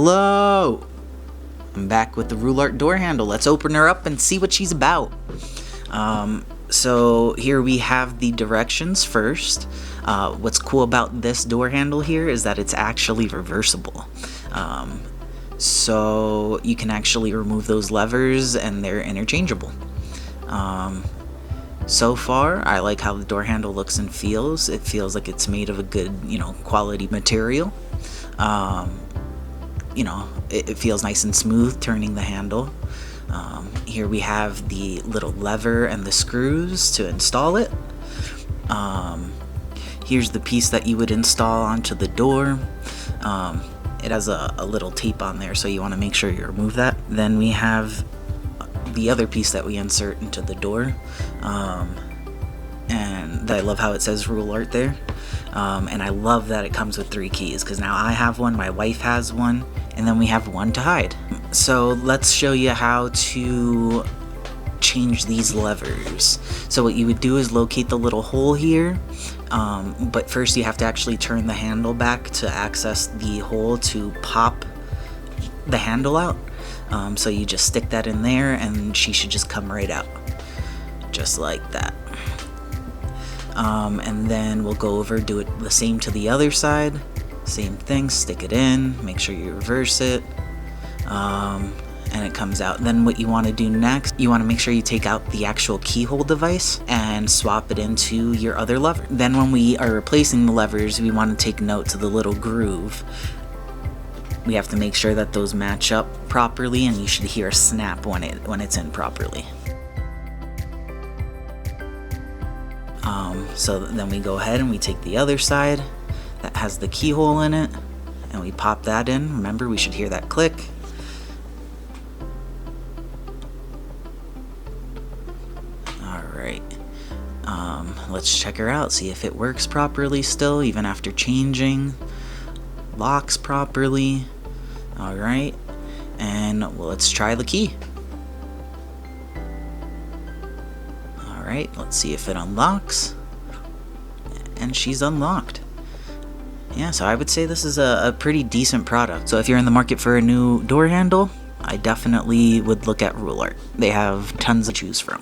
Hello! I'm back with the rule art door handle. Let's open her up and see what she's about. So here we have the directions first. What's cool about this door handle here is that it's actually reversible. So you can actually remove those levers and they're interchangeable. So far, I like how the door handle looks and feels. It feels like it's made of a good, quality material. It feels nice and smooth turning the handle. Here we have the little lever and the screws to install it. Here's the piece that you would install onto the door. It has a little tape on there, so you want to make sure you remove that. Then we have the other piece that we insert into the door. And I love how it says rule art there. And I love that it comes with 3 keys, because now I have one, my wife has one, and then we have one to hide. So let's show you how to change these levers. So what you would do is locate the little hole here, but first you have to actually turn the handle back to access the hole to pop the handle out. So you just stick that in there and she should just come right out, just like that. And then we'll go over, do it the same to the other side. Same thing, stick it in, make sure you reverse it, and it comes out. Then what you want to do next, you want to make sure you take out the actual keyhole device and swap it into your other lever. Then when we are replacing the levers, we want to take note to the little groove. We have to make sure that those match up properly, and you should hear a snap when it's in properly. So then we go ahead and we take the other side that has the keyhole in it, and we pop that in. Remember, we should hear that click. Alright, let's check her out, see if it works properly still, even after changing. Locks properly. Alright, and well, let's try the key. Alright, let's see if it unlocks. And she's unlocked. Yeah, so I would say this is a pretty decent product. So if you're in the market for a new door handle, I definitely would look at Rule Art. They have tons to choose from.